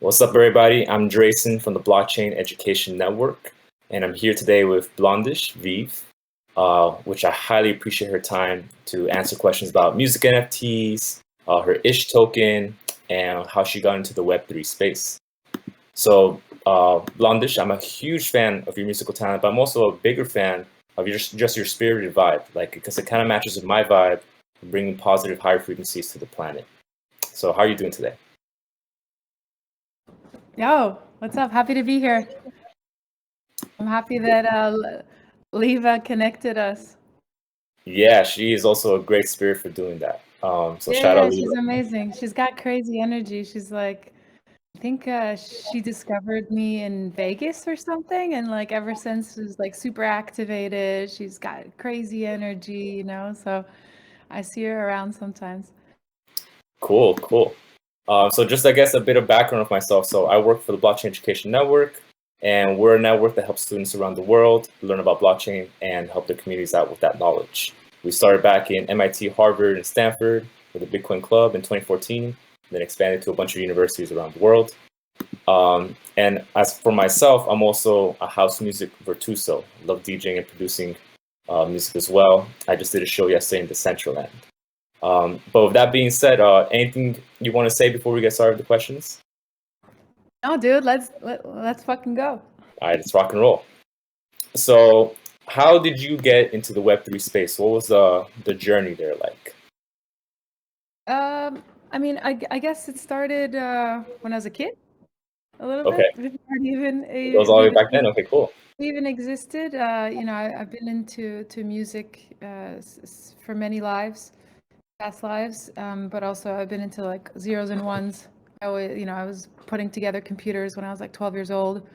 What's up, everybody? I'm Drasen from the Blockchain Education Network, and I'm here today with Blondish, Vive, which I highly appreciate her time to answer questions about music NFTs, her ish token, and how she got into the Web3 space. So, Blondish, I'm a huge fan of your musical talent, but I'm also a bigger fan of just your spirited vibe, because it kind of matches with my vibe, bringing positive, higher frequencies to the planet. So, how are you doing today? Yo, what's up? Happy to be here. I'm happy that Leva connected us. Yeah, she is also a great spirit for doing that. Shout out Leva. She's amazing. She's got crazy energy. She's like, I think she discovered me in Vegas or something, and like ever since she's like super activated. She's got crazy energy, so I see her around sometimes. Cool. So just, I guess, a bit of background of myself. So I work for the Blockchain Education Network, and we're a network that helps students around the world learn about blockchain and help their communities out with that knowledge. We started back in MIT, Harvard, and Stanford with a Bitcoin Club in 2014, then expanded to a bunch of universities around the world. And as for myself, I'm also a house music virtuoso. Love DJing and producing music as well. I just did a show yesterday in the Central End. But with that being said, anything you want to say before we get started with the questions? No, dude, let's fucking go. All right, let's rock and roll. So, how did you get into the Web3 space? What was the journey there like? I mean, I guess it started when I was a kid, a little bit. It was all the way back then. Okay, cool. Even existed. I've been into music for many past lives, but also I've been into like zeros and ones. I was putting together computers when I was like 12 years old,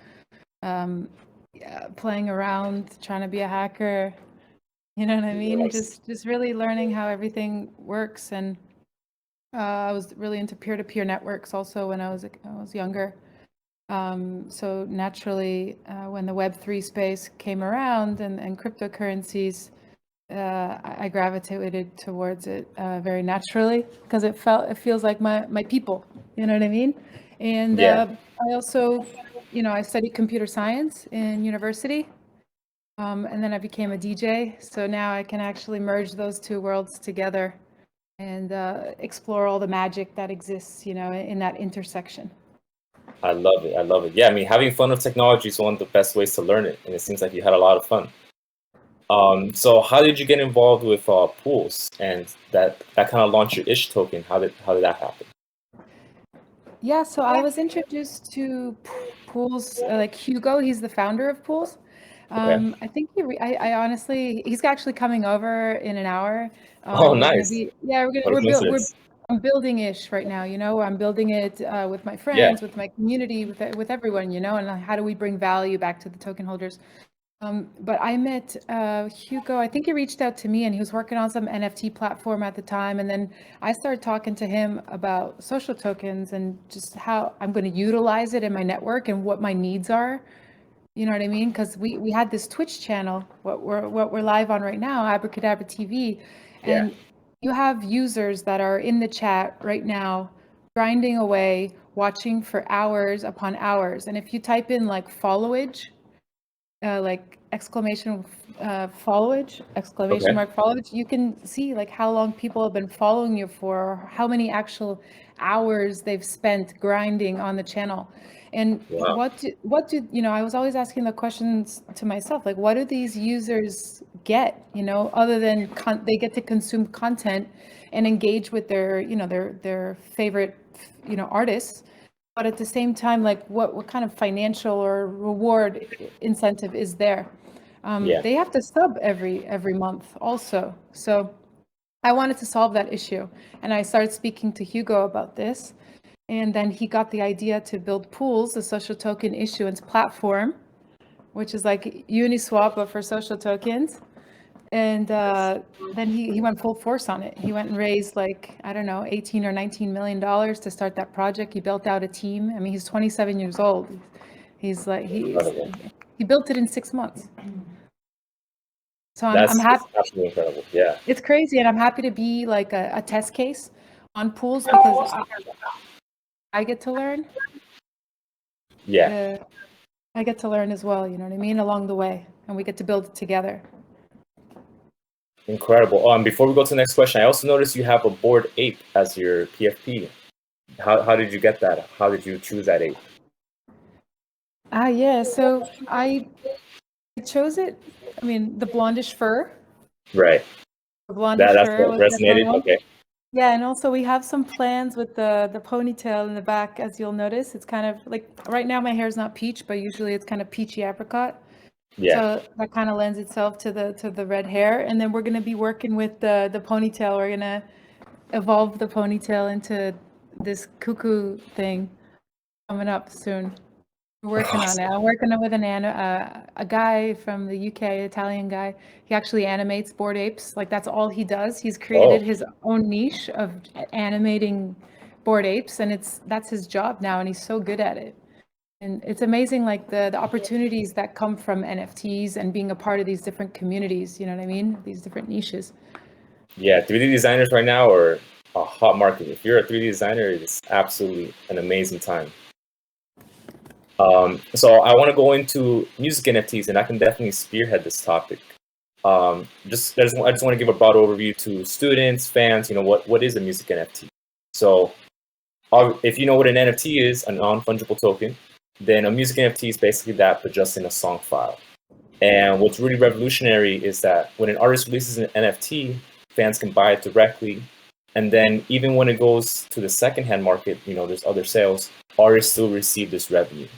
playing around, trying to be a hacker. You know what I mean? Nice. Just really learning how everything works, and I was really into peer-to-peer networks also when I was younger. So naturally, when the Web3 space came around and cryptocurrencies, I gravitated towards it very naturally because it feels like my people. You know what I mean? And Yeah. I also, I studied computer science in university, and then I became a DJ. So now I can actually merge those two worlds together and explore all the magic that exists, in that intersection. I love it. Yeah, I mean, having fun with technology is one of the best ways to learn it, and it seems like you had a lot of fun. So how did you get involved with pools and that kind of launched your ish token? How did that happen? Yeah, so I was introduced to pools like Hugo. He's the founder of pools. Okay. I think I honestly, he's actually coming over in an hour. Oh, nice. I'm building ish right now. I'm building it with my friends, with my community, with everyone. And how do we bring value back to the token holders? But I met Hugo. I think he reached out to me, and he was working on some NFT platform at the time. And then I started talking to him about social tokens and just how I'm going to utilize it in my network and what my needs are. You know what I mean? Because we had this Twitch channel, what we're live on right now, Abracadabra TV, and you have users that are in the chat right now, grinding away, watching for hours upon hours. And if you type in like followage, like exclamation mark followage, you can see like how long people have been following you for, how many actual hours they've spent grinding on the channel. And what do I was always asking the questions to myself, like, what do these users get, other than they get to consume content and engage with their, their favorite, artists. But at the same time, like what kind of financial or reward incentive is there? They have to sub every month also. So I wanted to solve that issue. And I started speaking to Hugo about this. And then he got the idea to build pools, the social token issuance platform, which is like Uniswap, but for social tokens. And then he went full force on it. He went and raised like, I don't know, 18 or 19 million dollars to start that project. He built out a team. I mean, he's 27 years old. He built it in 6 months. So I'm happy. That's absolutely incredible. Yeah. It's crazy. And I'm happy to be like a test case on pools because I get to learn. Yeah. I get to learn as well, you know what I mean, along the way, and we get to build it together. Incredible. Before we go to the next question, I also noticed you have a Bored Ape as your PFP. How did you get that? How did you choose that ape? Yeah, so I chose it. I mean, the blondish fur. Right. The blondish That's fur what was my resonated. one. Okay. Yeah, and also we have some plans with the ponytail in the back, as you'll notice. It's kind of like right now my hair is not peach, but usually it's kind of peachy apricot. Yeah. So that kind of lends itself to the red hair. And then we're gonna be working with the ponytail. We're gonna evolve the ponytail into this cuckoo thing coming up soon. We're working on it. I'm working with a guy from the UK, Italian guy. He actually animates Bored Apes. Like that's all he does. He's created Oh, his own niche of animating Bored Apes, and that's his job now, and he's so good at it. And it's amazing, like the opportunities that come from NFTs and being a part of these different communities. You know what I mean? These different niches. yeah. 3D designers right now are a hot market. If you're a 3D designer, it's absolutely an amazing time. So I want to go into music NFTs, and I can definitely spearhead this topic. I just want to give a broad overview to students, fans. What is a music NFT? So if you know what an NFT is, a non-fungible token, then a music NFT is basically that, but just in a song file. And what's really revolutionary is that when an artist releases an NFT, fans can buy it directly. And then even when it goes to the secondhand market, there's other sales, artists still receive this revenue.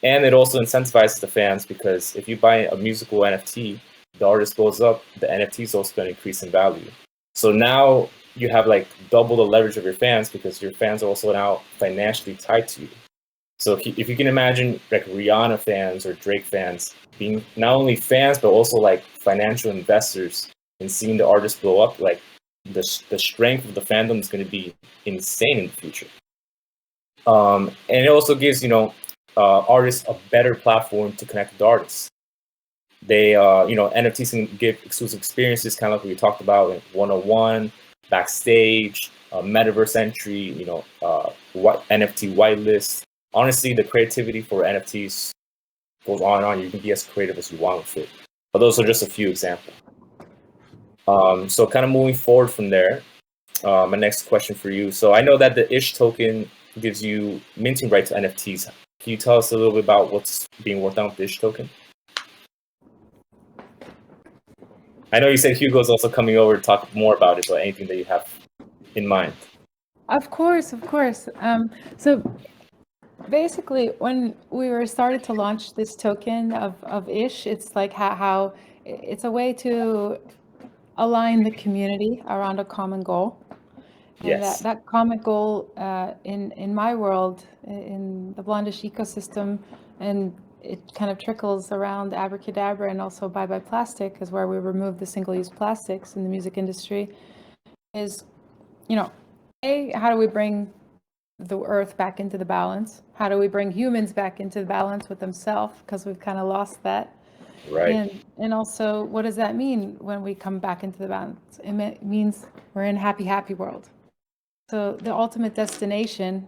And it also incentivizes the fans because if you buy a musical NFT, the artist goes up, the NFT is also going to increase in value. So now you have like double the leverage of your fans because your fans are also now financially tied to you. So if you can imagine like Rihanna fans or Drake fans being not only fans but also like financial investors and seeing the artist blow up, like the strength of the fandom is going to be insane in the future. And it also gives artists a better platform to connect with artists. They NFTs can give exclusive experiences, kind of like we talked about, like 101, backstage, metaverse entry, NFT whitelist. Honestly, the creativity for NFTs goes on and on. You can be as creative as you want with it. But those are just a few examples. So kind of moving forward from there, my next question for you. So I know that the ISH token gives you minting rights to NFTs. Can you tell us a little bit about what's being worked on with the ISH token? I know you said Hugo's also coming over to talk more about it, but anything that you have in mind? Of course, of course. So basically, when we were started to launch this token of ISH, it's like how it's a way to align the community around a common goal. And Yes. that common goal in my world, in the Blondish ecosystem, and it kind of trickles around Abracadabra and also Bye Bye Plastic is where we remove the single-use plastics in the music industry, is, how do we bring the earth back into the balance? How do we bring humans back into the balance with themselves? Because we've kind of lost that. Right. And also, what does that mean when we come back into the balance? It means we're in a happy, happy world. So the ultimate destination,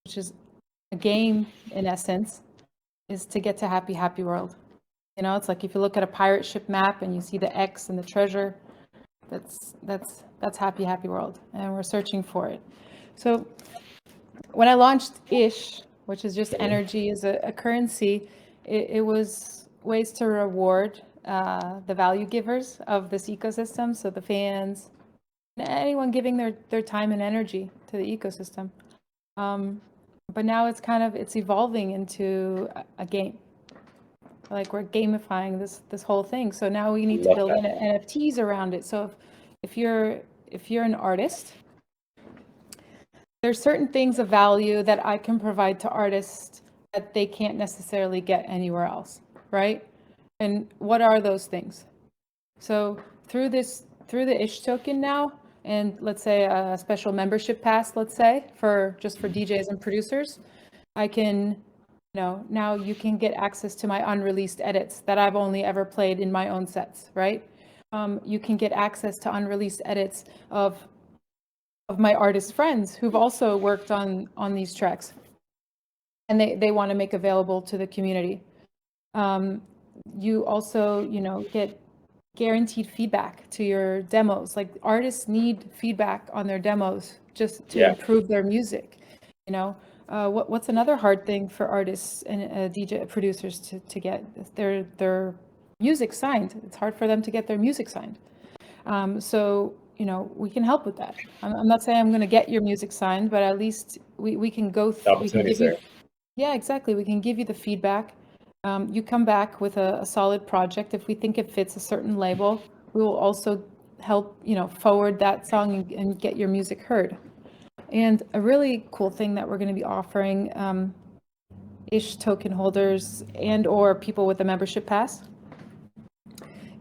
which is a game in essence, is to get to happy, happy world. It's like if you look at a pirate ship map and you see the X and the treasure, that's happy, happy world, and we're searching for it. So when I launched ISH, which is just energy as a currency, it was ways to reward the value givers of this ecosystem, so the fans, anyone giving their time and energy to the ecosystem. But now it's evolving into a game. Like we're gamifying this whole thing. So now we need to build NFTs around it. So if you're an artist, there's certain things of value that I can provide to artists that they can't necessarily get anywhere else, right? And what are those things? So through the ISH token now, and let's say a special membership pass, let's say for DJs and producers, I can, now you can get access to my unreleased edits that I've only ever played in my own sets, right? You can get access to unreleased edits of my artist friends who've also worked on these tracks. and they want to make available to the community. You also, get guaranteed feedback to your demos. Like artists need feedback on their demos just to improve their music. What's another hard thing for artists and DJ producers to get their music signed? It's hard for them to get their music signed. So we can help with that. I'm not saying I'm going to get your music signed, but at least we can go. We can give you. Yeah, exactly. We can give you the feedback. You come back with a solid project. If we think it fits a certain label, we will also help, forward that song and get your music heard. And a really cool thing that we're going to be offering ish token holders and or people with a membership pass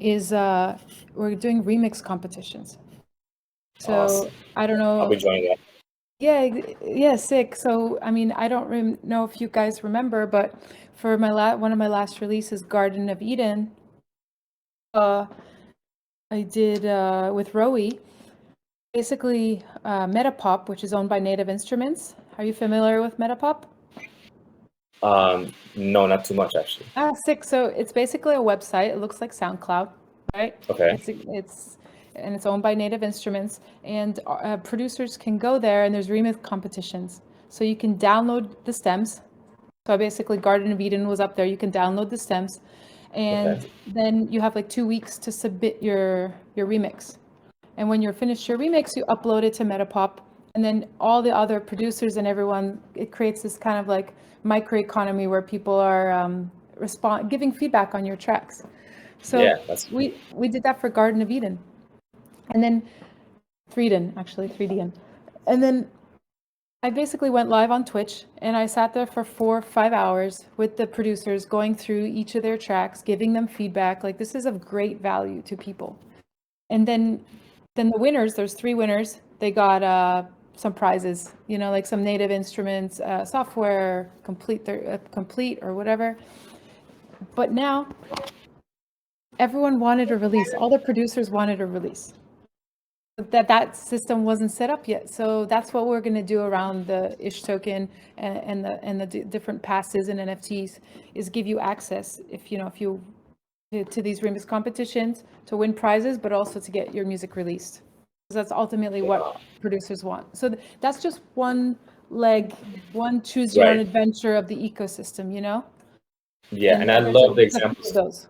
is we're doing remix competitions. So awesome. I don't know. I'll be joining that. Yeah, sick. So, I mean, I don't know if you guys remember, but for one of my last releases, Garden of Eden, I did with Rowie, basically Metapop, which is owned by Native Instruments. Are you familiar with Metapop? No, not too much actually. Sick. So it's basically a website. It looks like SoundCloud, right? Okay. It's owned by Native Instruments, and producers can go there, and there's remix competitions. So you can download the stems. So basically, Garden of Eden was up there. You can download the stems, and then you have like 2 weeks to submit your remix. And when you're finished your remix, you upload it to Metapop, and then all the other producers and everyone, it creates this kind of like microeconomy where people are giving feedback on your tracks. So we did that for Garden of Eden. And then 3D. And then I basically went live on Twitch, and I sat there for 4 or 5 hours with the producers, going through each of their tracks, giving them feedback. Like, this is of great value to people. And then the winners, there's 3 winners. They got some prizes, like some Native Instruments software, complete or whatever. But now everyone wanted a release. All the producers wanted a release. That system wasn't set up yet. So that's what we're going to do around the ish token and the different passes and NFTs, is give you access to these remix competitions to win prizes, but also to get your music released. Because that's ultimately what producers want. So that's just one choose your own adventure of the ecosystem, Yeah, and I love the examples.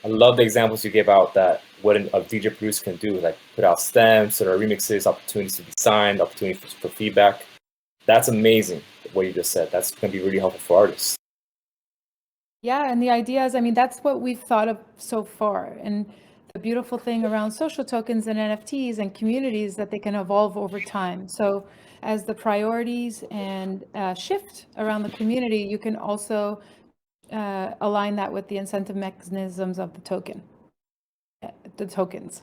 I love the examples you gave out, that what a DJ producer can do, like put out stems, sort of remixes, opportunities to be signed, opportunities for feedback. That's amazing, what you just said. That's going to be really helpful for artists. Yeah, and the idea is, that's what we've thought of so far. And the beautiful thing around social tokens and NFTs and communities, that they can evolve over time. So as the priorities and shift around the community, you can also align that with the incentive mechanisms of the tokens.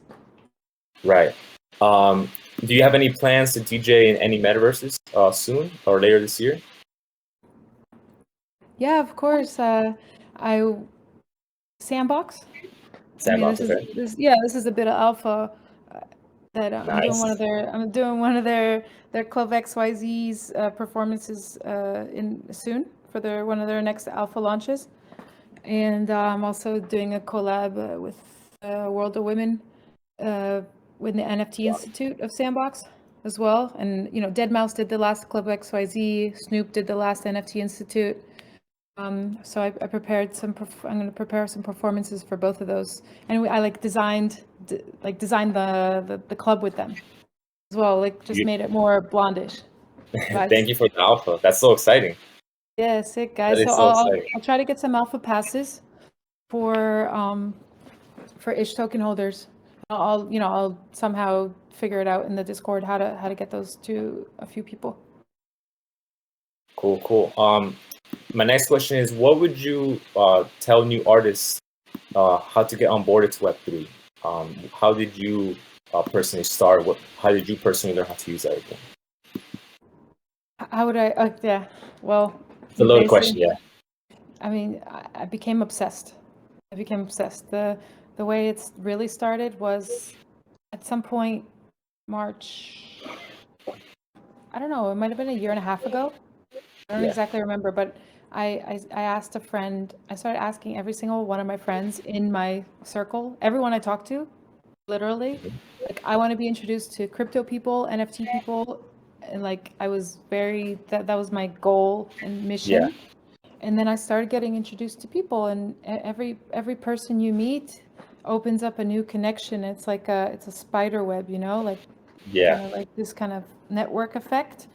Right. Do you have any plans to DJ in any metaverses soon or later this year? Yeah, of course. Sandbox. Sandbox. This is a bit of alpha that I'm doing one of their Club XYZ's performances soon for one of their next alpha launches, and I'm also doing a collab with World of Women with the NFT Institute of Sandbox as well. And deadmau5 did the last Club XYZ, Snoop did the last NFT Institute. So I prepared I'm going to prepare some performances for both of those, and I designed the club with them as well. Made it more blondish. Thank you for the alpha. That's so exciting. Yeah, sick, guys. So I'll try to get some alpha passes for ish token holders. I'll somehow figure it out in the Discord how to get those to a few people. Cool. My next question is, what would you tell new artists how to get onboarded to Web3? How did you personally start? How did you personally learn how to use everything? How would I? Yeah. Well, it's a loaded question. Yeah. I became obsessed. The way it's really started was at some point March. I don't know. It might have been a year and a half ago. I don't exactly remember, but I asked a friend, I started asking every single one of my friends in my circle, everyone I talk to, literally, like I want to be introduced to crypto people, NFT people, and like I was very that was my goal and Yeah. mission. And then I started getting introduced to people, and every person you meet opens up a new connection. It's a spider web, like Yeah. kind of like this kind of network effect.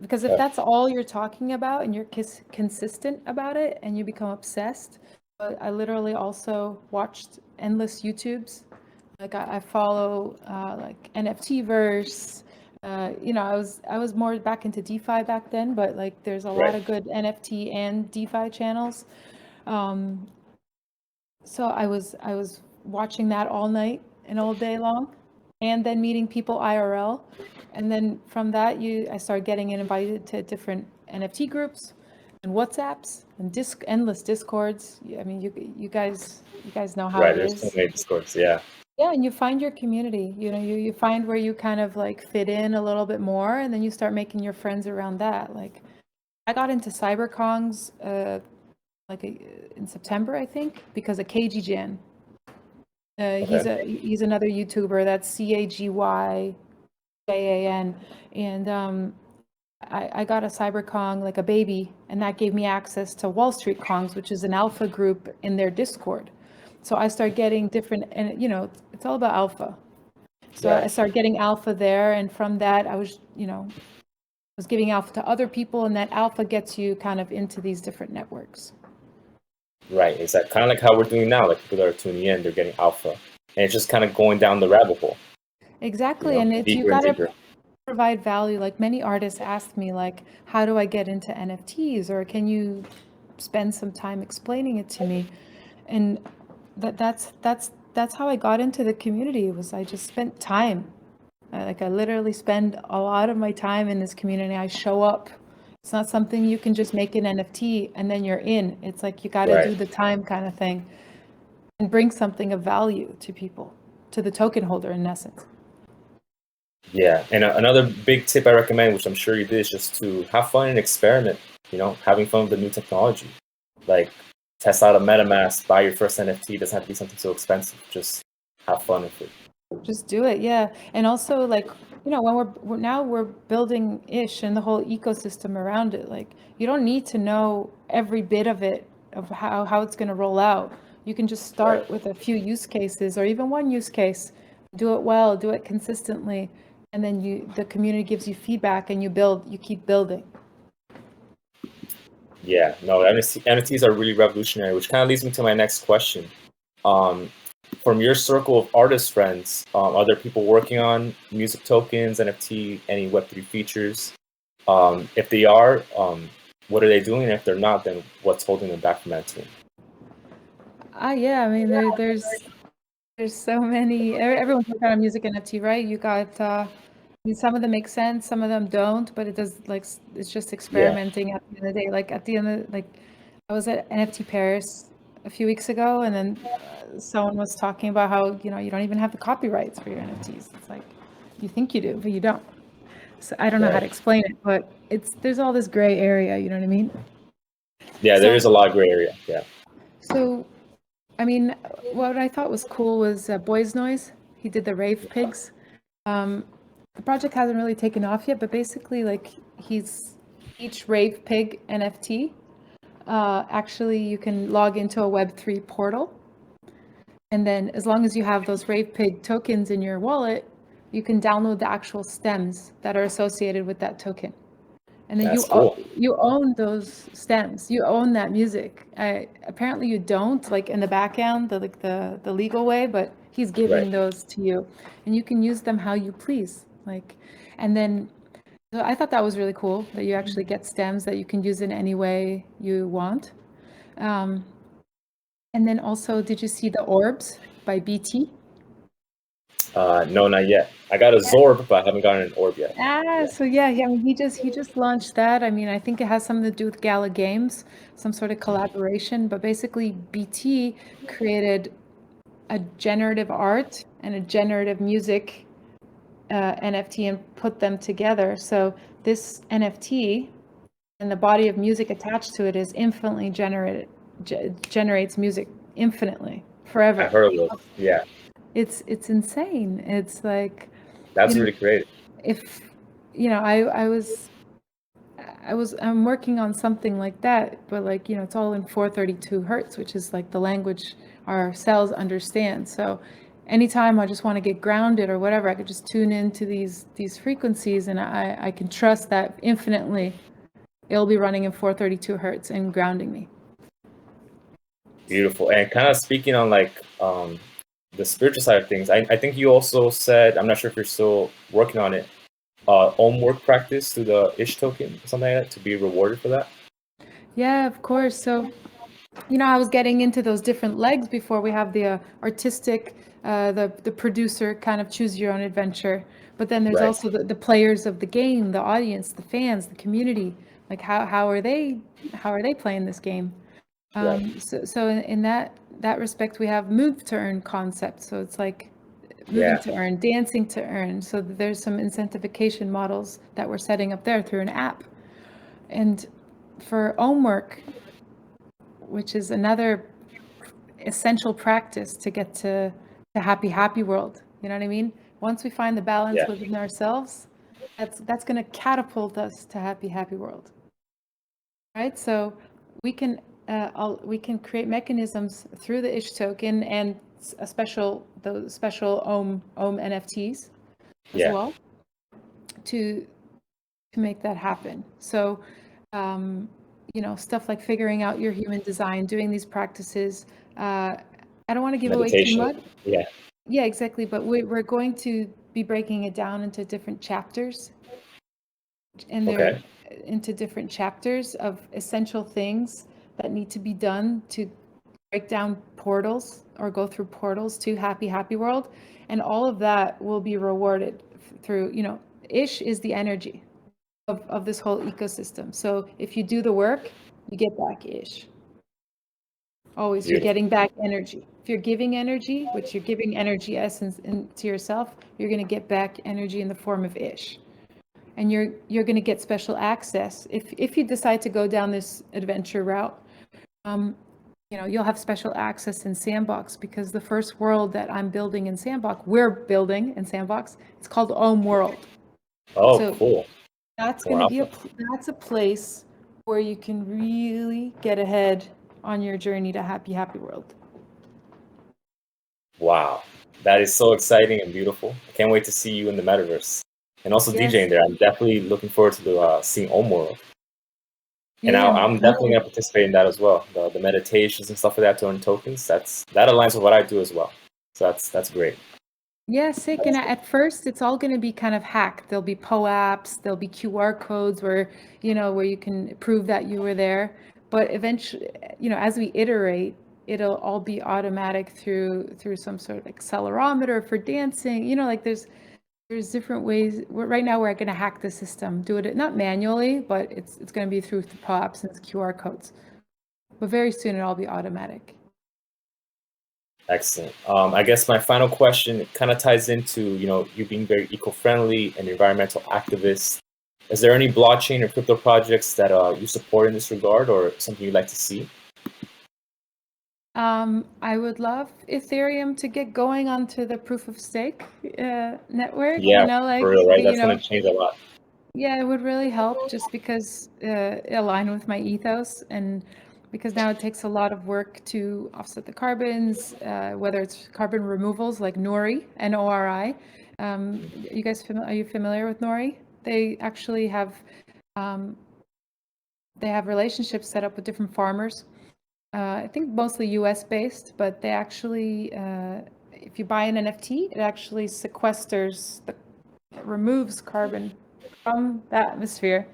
Because if Yeah. that's all you're talking about and you're consistent about it and you become obsessed, I literally also watched endless YouTubes. Like I follow like NFT verse. I was more back into DeFi back then, but like there's a lot Right. of good NFT and DeFi channels. Um, so I was watching that all night and all day long, and then meeting people IRL, and then from that I started getting invited to different NFT groups and WhatsApps and endless Discords. I mean, you guys know how Right. it There's so is. many discords. Yeah. Yeah, and you find your community. You find where you kind of like fit in a little bit more, and then you start making your friends around that. Like I got into CyberKongs in September, I think, because of KG Jan. He's Okay. he's another YouTuber. That's CAGYJAN, and I got a CyberKong like a baby, and that gave me access to Wall Street Kongs, which is an alpha group in their Discord. So I started getting different, and it's all about alpha. So I Right. started getting alpha there, and from that I was giving alpha to other people, and that alpha gets you kind of into these different networks. Right. It's that kind of like how we're doing now. Like people that are tuning in, they're getting alpha, and it's just kind of going down the rabbit hole. Exactly, and it's you Deeper and gotta deeper. provide value. Like many artists ask me, like, how do I get into NFTs, or can you spend some time explaining it to me? And that's how I got into the community. Was I just spent time. I literally spend a lot of my time in this community. I show up. It's not something you can just make an NFT and then you're in. It's like you got to Right. do the time kind of thing and bring something of value to people, to the token holder in essence. Yeah. And another big tip I recommend, which I'm sure you did, is just to have fun and experiment. Having fun with the new technology. Like test out a MetaMask, buy your first NFT. It doesn't have to be something so expensive. Just have fun with it. Just do it, yeah. And also, like, when we're building ish and the whole ecosystem around it, like, you don't need to know every bit of it, of how it's going to roll out. You can just Right. start with a few use cases or even one use case, do it well, do it consistently, and then the community gives you feedback and you keep building. Yeah. No, NFTs are really revolutionary, which kind of leads me to my next question. From your circle of artist friends, are there people working on music tokens, NFT, any Web3 features? If they are, what are they doing? And if they're not, then what's holding them back from that too? Yeah, I mean, there's so many. Everyone's working on music NFT, right? You got. I mean, some of them make sense, some of them don't, but it does like it's just Yeah. experimenting at the end of the day. Like at the end of like, I was at NFT Paris a few weeks ago, and then someone was talking about how you don't even have the copyrights for your NFTs. It's like you think you do, but you don't. So I don't know how to Right. explain it, but there's all this gray area. You know what I mean? Yeah, there is So a lot of gray area. Yeah. so I mean, what I thought was cool was Boys Noise. He did the Rave Pigs. Um, the project hasn't really taken off yet, but basically, like each Rave Pig NFT. Actually, you can log into a Web3 portal, and then as long as you have those Rave Pig tokens in your wallet, you can download the actual stems that are associated with that token. And then That's cool. you own those stems. You own that music. Apparently you don't, like in the back end, the legal way, but he's Right. giving those to you, and you can use them how you please. Like, and then so I thought that was really cool that you actually get stems that you can use in any way you want. Um, and then also, did you see the Orbs by BT? No, not yet. I got a Zorb, but I haven't gotten an Orb yet. Yeah. So yeah, I mean, he just launched that. I mean, I think it has something to do with Gala Games, some sort of collaboration. But basically, BT created a generative art and a generative music NFT and put them together. So this NFT and the body of music attached to it is infinitely generates music infinitely forever. I heard of it. Yeah. It's insane. It's like, that's really creative. If I'm working on something like that, but like, it's all in 432 hertz, which is like the language our cells understand. So anytime I just want to get grounded or whatever, I could just tune into these frequencies, and I can trust that infinitely it'll be running in 432 hertz and grounding me. Beautiful. And kind of speaking on like the spiritual side of things, I think you also said, I'm not sure if you're still working on it, own work practice through the Ish token or something like that, to be rewarded for that. Yeah, of course. So I was getting into those different legs before. We have the artistic, the producer, kind of choose your own adventure. But then there's also the players of the game, the audience, the fans, the community. Like how are they playing this game? So in that respect, we have move to earn concept. So it's like moving to earn, dancing to earn. So there's some incentivization models that we're setting up there through an app. And for homework, which is another essential practice to get to the happy world. You know what I mean? Once we find the balance within ourselves, that's going to catapult us to happy world. Right? So we can create mechanisms through the Ish token and those special Om NFTs as well to make that happen. So stuff like figuring out your human design, doing these practices. I don't want to give away too much. Yeah, exactly. But we're going to be breaking it down into different chapters. And they're into different chapters of essential things that need to be done to break down portals or go through portals to happy world. And all of that will be rewarded through, Ish is the energy of this whole ecosystem. So if you do the work, you get back Ish. Always, you're getting back energy. If you're giving energy, which you're giving energy essence to yourself, you're going to get back energy in the form of Ish. And you're going to get special access. If you decide to go down this adventure route, you'll have special access in Sandbox, because the first world that we're building in Sandbox, it's called Om World. Oh, so cool. That's going to be that's a place where you can really get ahead on your journey to happy world. Wow, that is so exciting and beautiful. I can't wait to see you in the metaverse, and also DJing there. I'm definitely looking forward to seeing Om World. And I'm definitely going to participate in that as well. The meditations and stuff like that to earn tokens. That aligns with what I do as well. So that's great. Yeah, sick. And at first, it's all going to be kind of hacked. There'll be POAPs, there'll be QR codes where you can prove that you were there. But eventually, as we iterate, it'll all be automatic through some sort of accelerometer for dancing. Like there's different ways. Right now, we're going to hack the system, do it not manually, but it's going to be through the POAPs and QR codes. But very soon, it'll all be automatic. Excellent. I guess my final question kind of ties into, you being very eco-friendly and environmental activist. Is there any blockchain or crypto projects that you support in this regard, or something you'd like to see? I would love Ethereum to get going onto the proof of stake network. Yeah, for real, right? That's going to change a lot. Yeah, it would really help, just because it aligns with my ethos, and because now it takes a lot of work to offset the carbons, whether it's carbon removals like Nori, Nori. You guys are you familiar with Nori? They actually have relationships set up with different farmers. I think mostly US based, but they actually, if you buy an NFT, it actually removes carbon from the atmosphere,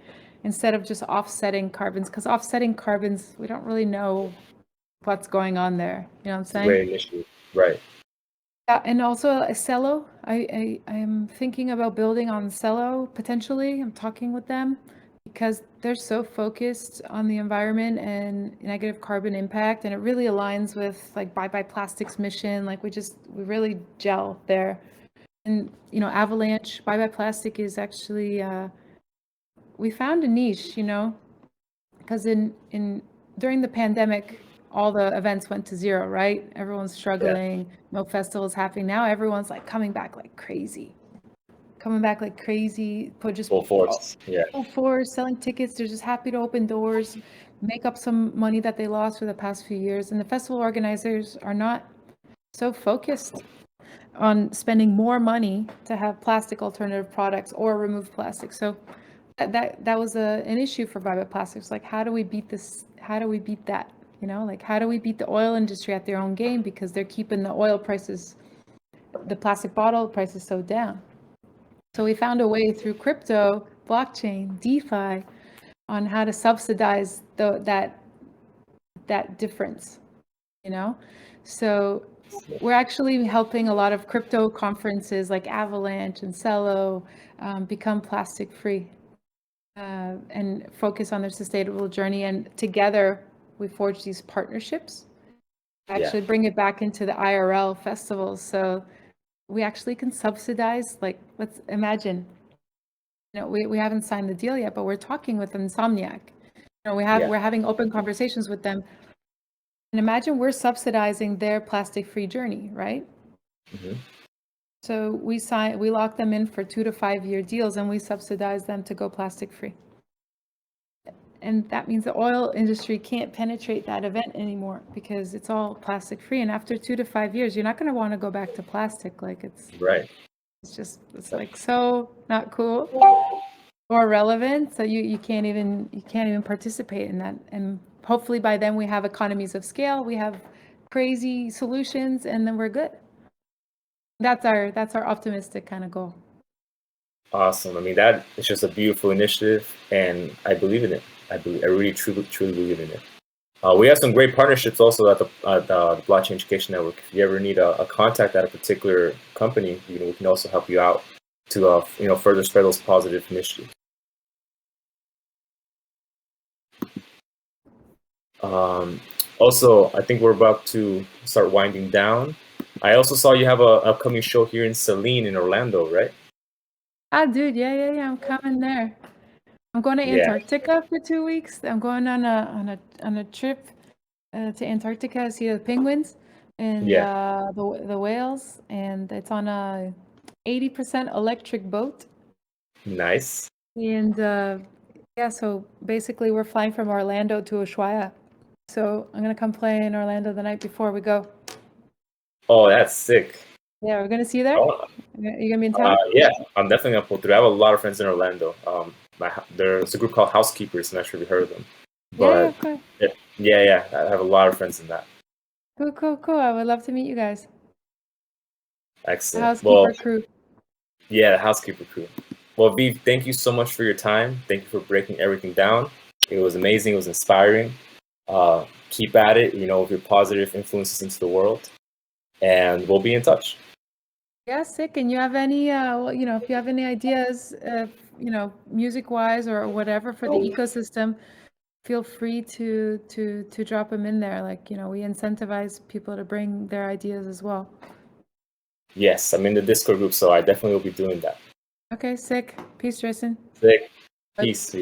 instead of just offsetting carbons, because offsetting carbons, we don't really know what's going on there. You know what I'm saying? Great initiative, right? Yeah, and also a Cello. I am thinking about building on Cello potentially. I'm talking with them, because they're so focused on the environment and negative carbon impact, and it really aligns with like Bye Bye Plastic's mission. Like we really gel there. And Avalanche, Bye Bye Plastic is actually we found a niche, because during the pandemic, all the events went to zero, right? Everyone's struggling, no festivals happening. Now everyone's like coming back like crazy. Put just Full force. Yeah. full force, selling tickets. They're just happy to open doors, make up some money that they lost for the past few years. And the festival organizers are not so focused on spending more money to have plastic alternative products or remove plastic. So that was an issue for Vibe Plastics. Like, how do we beat this? How do we beat that? You know, like, how do we beat the oil industry at their own game, because they're keeping the oil prices, the plastic bottle prices so down. So we found a way through crypto, blockchain, DeFi, on how to subsidize that difference, you know? So we're actually helping a lot of crypto conferences like Avalanche and Cello become plastic free and focus on their sustainable journey. And together we forge these partnerships, actually bring it back into the IRL festivals. So we actually can subsidize, like, let's imagine, you know, we haven't signed the deal yet, but we're talking with Insomniac. You know, we're having open conversations with them. And imagine we're subsidizing their plastic-free journey, right? Mm-hmm. So we lock them in for 2 to 5 year deals, and we subsidize them to go plastic-free. And that means the oil industry can't penetrate that event anymore because it's all plastic-free. And after 2 to 5 years, you're not going to want to go back to plastic. Like, it's like so not cool or relevant. So you can't even participate in that. And hopefully by then we have economies of scale, we have crazy solutions, and then we're good. That's our optimistic kind of goal. Awesome. I mean, that is just a beautiful initiative, and I believe in it. I really truly believe in it. We have some great partnerships also at the Blockchain Education Network. If you ever need a contact at a particular company, we can also help you out to further spread those positive initiatives. Also, I think we're about to start winding down. I also saw you have an upcoming show here in Saline in Orlando, right? Ah, dude, yeah. I'm coming there. I'm going to Antarctica for 2 weeks. I'm going on a trip to Antarctica, see the penguins and the whales, and it's on a 80% electric boat. Nice. And so basically we're flying from Orlando to Ushuaia. So I'm gonna come play in Orlando the night before we go. Oh, that's sick. Yeah, we're gonna see you there. You gonna be in town? Yeah, I'm definitely gonna pull through. I have a lot of friends in Orlando. There's a group called Housekeepers. I'm not sure if you heard of them. But yeah, I have a lot of friends in that. Cool. I would love to meet you guys. Excellent. Housekeeper crew. Yeah, the Housekeeper crew. Well, Viv, thank you so much for your time. Thank you for breaking everything down. It was amazing. It was inspiring. Keep at it, with your positive influences into the world. And we'll be in touch. Yeah, sick. And you have any, if you have any ideas, music-wise or whatever for the ecosystem, feel free to drop them in there. Like, we incentivize people to bring their ideas as well. Yes, I'm in the Discord group, so I definitely will be doing that. Okay, sick. Peace, Drasen. Sick. Peace.